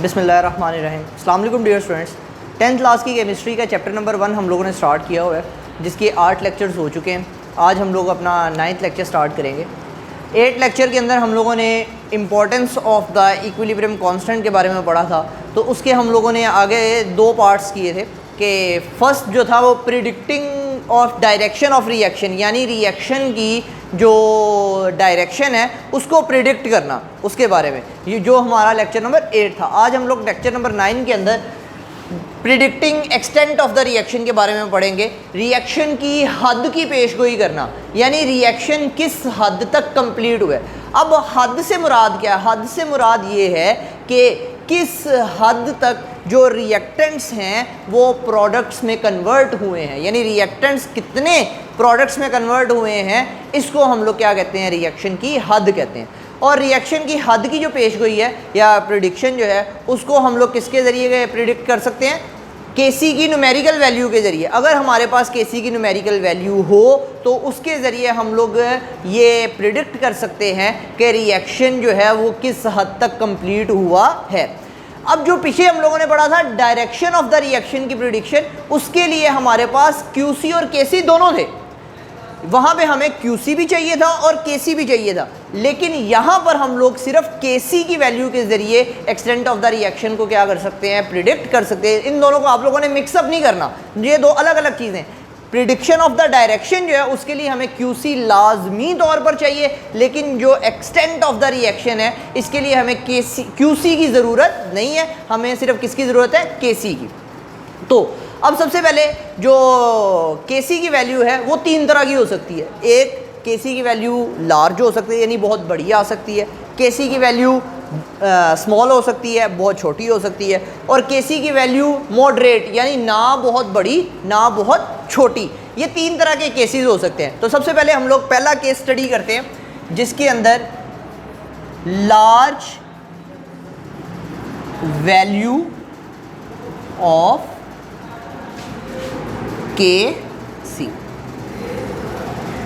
बिस्मिल्लाहिर्रहमानिर्रहीम। अस्सलाम वालेकुम डियर स्टूडेंट्स। 10th क्लास की केमिस्ट्री का चैप्टर नंबर 1 हम लोगों ने स्टार्ट किया हुआ है, जिसके 8 लेक्चर्स हो चुके हैं। आज हम लोग अपना 9th लेक्चर स्टार्ट करेंगे। 8 लेक्चर के अंदर हम लोगों ने importance of the equilibrium constant के बारे में पढ़ा था। तो उसके हम लोगों ने आगे 2 पार्ट्स किए थे कि फ़र्स्ट जो था वो predicting of direction of reaction, यानी रिएक्शन की जो डायरेक्शन है उसको प्रिडिक्ट करना, उसके बारे में। ये जो हमारा लेक्चर नंबर 8 था। आज हम लोग लेक्चर नंबर 9 के अंदर predicting extent of the reaction के बारे में पढ़ेंगे। रिएक्शन की हद की पेशगोई करना, यानी रिएक्शन किस हद तक कंप्लीट हुआ है। अब हद से मुराद क्या है? हद से मुराद ये है कि किस हद तक जो रिएक्टेंट्स हैं वो प्रोडक्ट्स में कन्वर्ट हुए हैं, यानी रिएक्टेंट्स कितने प्रोडक्ट्स में कन्वर्ट हुए हैं, इसको हम लोग क्या कहते हैं? रिएक्शन की हद कहते हैं। और रिएक्शन की हद की जो पेशगोई है या प्रिडिक्शन जो है, उसको हम लोग किसके ज़रिए प्रिडिक्ट कर सकते हैं? केसी की न्यूमेरिकल वैल्यू के ज़रिए। अगर हमारे पास केसी की न्यूमेरिकल वैल्यू हो तो उसके ज़रिए हम लोग ये प्रिडिक्ट कर सकते हैं कि रिएक्शन जो है वो किस हद तक कंप्लीट हुआ है। अब जो पीछे हम लोगों ने पढ़ा था डायरेक्शन ऑफ द रिएक्शन की प्रिडिक्शन, उसके लिए हमारे पास क्यूसी और केसी दोनों थे। वहाँ पे हमें क्यूसी भी चाहिए था और केसी भी चाहिए था, लेकिन यहाँ पर हम लोग सिर्फ केसी की वैल्यू के ज़रिए एक्सटेंट ऑफ द रिएक्शन को क्या कर सकते हैं? प्रिडिक्ट कर सकते हैं। इन दोनों को आप लोगों ने मिक्सअप नहीं करना, ये दो अलग अलग चीज़ें। प्रिडिक्शन ऑफ द डायरेक्शन जो है उसके लिए हमें क्यूसी लाजमी तौर पर चाहिए, लेकिन जो एक्सटेंट ऑफ द रिएक्शन है इसके लिए हमें क्यूसी की ज़रूरत नहीं है, हमें सिर्फ किसकी ज़रूरत है? केसी की। तो अब सबसे पहले जो केसी की वैल्यू है वो 3 तरह की हो सकती है। एक, केसी की वैल्यू लार्ज हो सकती है, यानी बहुत बड़ी आ सकती है। केसी की वैल्यू स्मॉल हो सकती है, बहुत छोटी हो सकती है। और केसी की वैल्यू मॉडरेट, यानी ना बहुत बड़ी ना बहुत छोटी। ये 3 तरह के केसेस हो सकते हैं। तो सबसे पहले हम लोग पहला केस स्टडी करते हैं, जिसके अंदर लार्ज वैल्यू ऑफ केसी,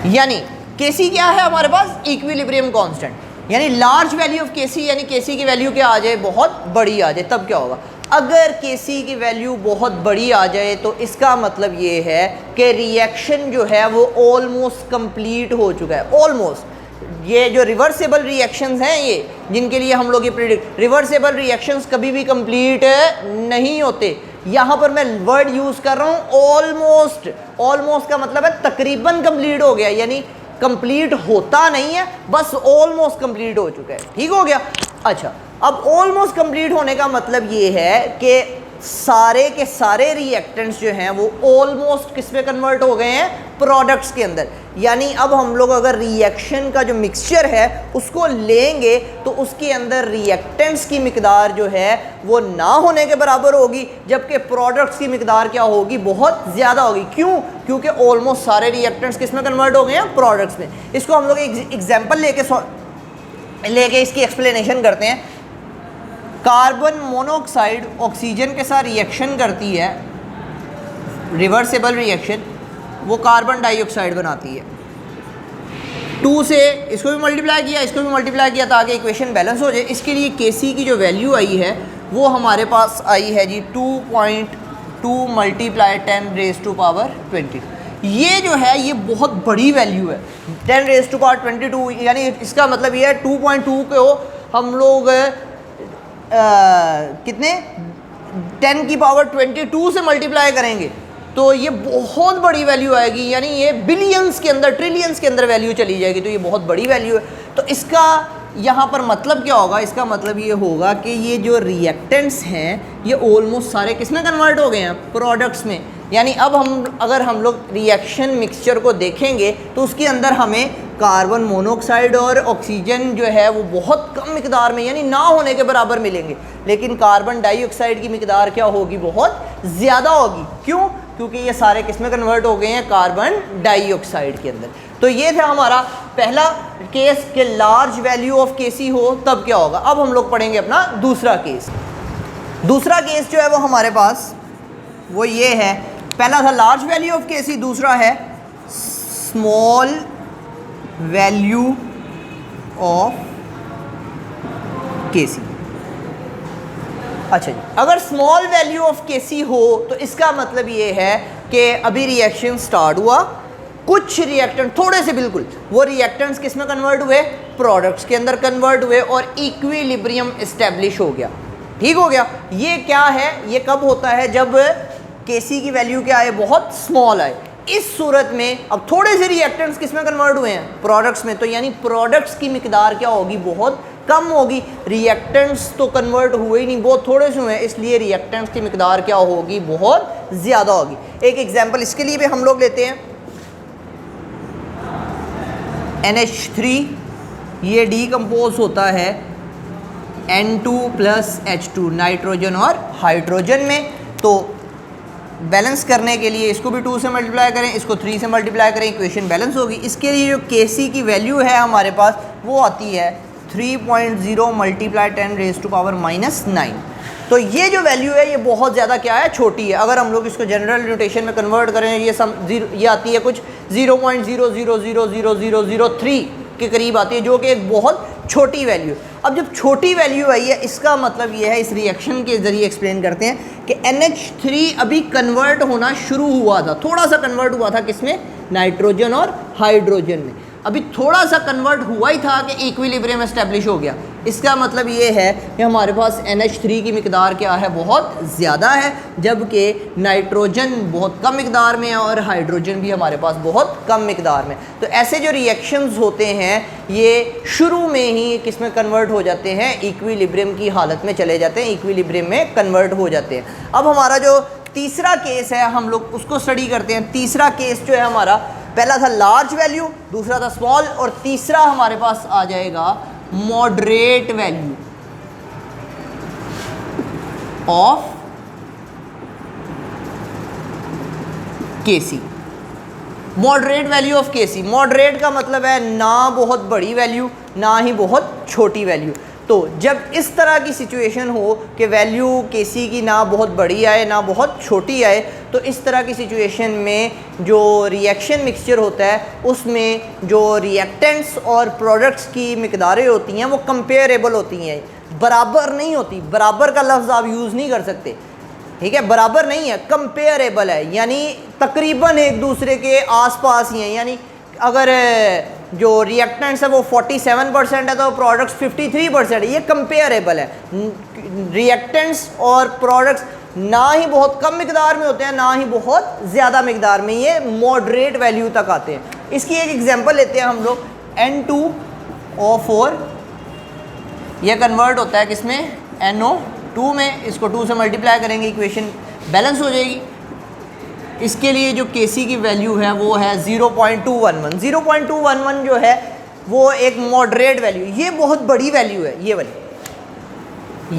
यानी केसी क्या है हमारे पास? Equilibrium constant. यानी लार्ज वैल्यू ऑफ केसी, यानी केसी की वैल्यू क्या आ जाए? बहुत बड़ी आ जाए। तब क्या होगा? अगर केसी की वैल्यू बहुत बड़ी आ जाए तो इसका मतलब ये है कि रिएक्शन जो है वो ऑलमोस्ट कंप्लीट हो चुका है। ऑलमोस्ट। ये जो रिवर्सेबल रिएक्शंस हैं, ये जिनके लिए हम लोग ये प्रिडिक्ट, रिवर्सेबल रिएक्शंस कभी भी कंप्लीट नहीं होते। यहाँ पर मैं वर्ड यूज़ कर रहा हूँ ऑलमोस्ट। ऑलमोस्ट का मतलब है तकरीबन कंप्लीट हो गया, यानी कंप्लीट होता नहीं है, बस ऑलमोस्ट कंप्लीट हो चुका है। ठीक हो गया? अच्छा, अब ऑलमोस्ट कंप्लीट होने का मतलब ये है कि सारे के सारे रिएक्टेंट्स जो हैं वो ऑलमोस्ट किस में कन्वर्ट हो गए हैं? प्रोडक्ट्स के अंदर। यानी अब हम लोग अगर रिएक्शन का जो मिक्सचर है उसको लेंगे तो उसके अंदर रिएक्टेंट्स की मिकदार जो है वो ना होने के बराबर होगी, जबकि प्रोडक्ट्स की मिकदार क्या होगी? बहुत ज़्यादा होगी। क्यों? क्योंकि ऑलमोस्ट सारे रिएक्टेंट्स किस में कन्वर्ट हो गए हैं? प्रोडक्ट्स में। इसको हम लोग एक एग्जाम्पल लेके इसकी एक्सप्लेनेशन करते हैं। कार्बन मोनोऑक्साइड ऑक्सीजन के साथ रिएक्शन करती है, रिवर्सेबल रिएक्शन, वो कार्बन डाइऑक्साइड बनाती है। 2 से इसको भी मल्टीप्लाई किया, इसको भी मल्टीप्लाई किया ताकि इक्वेशन बैलेंस हो जाए। इसके लिए केसी की जो वैल्यू आई है वो हमारे पास आई है जी 2.2 × 10⁻²²। ये जो है ये बहुत बड़ी वैल्यू है, 10⁻²²। यानी इसका मतलब ये है 2.2 को हम लोग कितने 10⁻22 से मल्टीप्लाई करेंगे तो ये बहुत बड़ी वैल्यू आएगी, यानी ये बिलियंस के अंदर, ट्रिलियंस के अंदर वैल्यू चली जाएगी। तो ये बहुत बड़ी वैल्यू है। तो इसका यहाँ पर मतलब क्या होगा? इसका मतलब ये होगा कि ये जो रिएक्टेंट्स हैं ये ऑलमोस्ट सारे किस में कन्वर्ट हो गए हैं? प्रोडक्ट्स में। यानी अब अगर हम लोग रिएक्शन मिक्सचर को देखेंगे तो उसके अंदर हमें कार्बन मोनोऑक्साइड और ऑक्सीजन जो है वो बहुत कम मिकदार में, यानी ना होने के बराबर मिलेंगे, लेकिन कार्बन डाइऑक्साइड की मिकदार क्या होगी? बहुत ज़्यादा होगी। क्यों? क्योंकि ये सारे किस में कन्वर्ट हो गए हैं? कार्बन डाइऑक्साइड के अंदर। तो ये था हमारा पहला केस कि लार्ज वैल्यू ऑफ केसी हो तब क्या होगा। अब हम लोग पढ़ेंगे अपना दूसरा केस। दूसरा केस जो है वो हमारे पास वो ये है, पहला था लार्ज वैल्यू ऑफ केसी, दूसरा है स्मॉल वैल्यू ऑफ केसी। अच्छा जी, अगर स्मॉल वैल्यू ऑफ Kc हो तो इसका मतलब ये है कि अभी रिएक्शन स्टार्ट हुआ, कुछ रिएक्टेंट थोड़े से बिल्कुल वो रिएक्टेंट्स किस में कन्वर्ट हुए, प्रोडक्ट्स के अंदर कन्वर्ट हुए और इक्विलिब्रियम एस्टेब्लिश हो गया, ठीक हो गया। ये क्या है, ये कब होता है, जब Kc की वैल्यू क्या आए, बहुत स्मॉल आए। इस सूरत में अब थोड़े से रिएक्टेंट्स किस में कन्वर्ट हुए हैं, प्रोडक्ट्स में, तो यानी प्रोडक्ट्स की मिकदार क्या होगी, बहुत कम होगी। रिएक्टेंट्स तो कन्वर्ट हुए ही नहीं, बहुत थोड़े से हुए हैं, इसलिए रिएक्टेंट्स की मिकदार क्या होगी, बहुत ज़्यादा होगी। एक एग्जांपल इसके लिए भी हम लोग लेते हैं, NH3 ये डीकम्पोज होता है N2 प्लस H2 नाइट्रोजन और हाइड्रोजन में। तो बैलेंस करने के लिए इसको भी 2 से मल्टीप्लाई करें, इसको 3 से मल्टीप्लाई करें, इक्वेशन बैलेंस होगी। इसके लिए जो Kc की वैल्यू है हमारे पास वो आती है 3.0 मल्टीप्लाई 10⁻⁻�9। तो ये जो वैल्यू है ये बहुत ज़्यादा क्या है, छोटी है। अगर हम लोग इसको जनरल न्यूटेशन में कन्वर्ट करें, ये आती है कुछ 0.000003 के करीब आती है, जो कि एक बहुत छोटी वैल्यू। अब जब छोटी वैल्यू आई है, इसका मतलब ये है, इस रिएक्शन के ज़रिए एक्सप्लेन करते हैं कि NH3 अभी कन्वर्ट होना शुरू हुआ था, थोड़ा सा कन्वर्ट हुआ था किसमें, नाइट्रोजन और हाइड्रोजन में। अभी थोड़ा सा कन्वर्ट हुआ ही था कि इक्विलिब्रियम एस्टेब्लिश हो गया। इसका मतलब ये है कि हमारे पास NH3 की मिकदार क्या है, बहुत ज़्यादा है, जबकि नाइट्रोजन बहुत कम मिकदार में है और हाइड्रोजन भी हमारे पास बहुत कम मिकदार में। तो ऐसे जो रिएक्शंस होते हैं ये शुरू में ही किस में कन्वर्ट हो जाते हैं, इक्विलिब्रियम की हालत में चले जाते हैं, इक्विलिब्रियम में कन्वर्ट हो जाते हैं। अब हमारा जो तीसरा केस है हम लोग उसको स्टडी करते हैं। तीसरा केस जो है हमारा, पहला था लार्ज वैल्यू, दूसरा था स्मॉल, और तीसरा हमारे पास आ जाएगा moderate value of Kc। Moderate value of Kc, moderate का मतलब है ना बहुत बड़ी वैल्यू ना ही बहुत छोटी वैल्यू। तो जब इस तरह की सिचुएशन हो कि वैल्यू Kc की ना बहुत बड़ी आए ना बहुत छोटी आए, तो इस तरह की सिचुएशन में जो रिएक्शन मिक्सचर होता है उसमें जो रिएक्टेंट्स और प्रोडक्ट्स की मिकदारें होती हैं वो कंपेरेबल होती हैं, बराबर नहीं होती। बराबर का लफ्ज़ आप यूज़ नहीं कर सकते, ठीक है, बराबर नहीं है, कंपेरेबल है, यानी तकरीबन एक दूसरे के आसपास ही हैं। यानी अगर जो रिएक्टेंट्स है वो 47% है तो प्रोडक्ट्स 53% है, ये कंपेरेबल है। रिएक्टेंट्स और प्रोडक्ट्स ना ही बहुत कम मिकदार में होते हैं ना ही बहुत ज़्यादा मिकदार में, ये मॉडरेट वैल्यू तक आते हैं। इसकी एक एग्जांपल लेते हैं हम लोग, N2O4 ये कन्वर्ट होता है किसमें, NO2 में। इसको 2 से मल्टीप्लाई करेंगे, इक्वेशन बैलेंस हो जाएगी। इसके लिए जो Kc की वैल्यू है वो है 0.211। 0.211 जो है वो एक मॉडरेट वैल्यू, ये बहुत बड़ी वैल्यू है, ये वाली,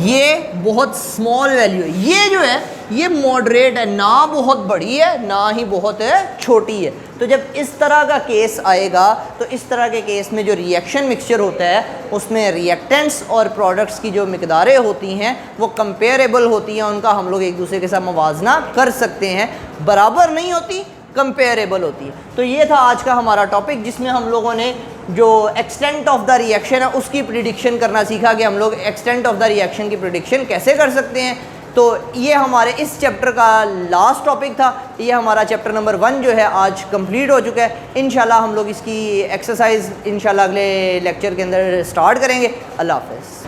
ये बहुत स्मॉल वैल्यू है। ये जो है ये मॉडरेट है, ना बहुत बड़ी है ना ही बहुत छोटी है। तो जब इस तरह का केस आएगा तो इस तरह के केस में जो रिएक्शन मिक्सचर होता है उसमें रिएक्टेंट्स और प्रोडक्ट्स की जो मिकदारें होती हैं वो कंपेरेबल होती हैं, उनका हम लोग एक दूसरे के साथ मुवाजना कर सकते हैं। बराबर नहीं होती, कंपेरेबल होती है। तो ये था आज का हमारा टॉपिक, जिसमें हम लोगों ने जो एक्सटेंट ऑफ द रिएक्शन है उसकी प्रिडिक्शन करना सीखा कि हम लोग एक्सटेंट ऑफ द रिएक्शन की प्रिडिक्शन कैसे कर सकते हैं। तो ये हमारे इस चैप्टर का लास्ट टॉपिक था। ये हमारा चैप्टर नंबर 1 जो है आज कंप्लीट हो चुका है। इंशाल्लाह हम लोग इसकी एक्सरसाइज इंशाल्लाह अगले लेक्चर के अंदर स्टार्ट करेंगे। अल्लाह हाफ़िज़।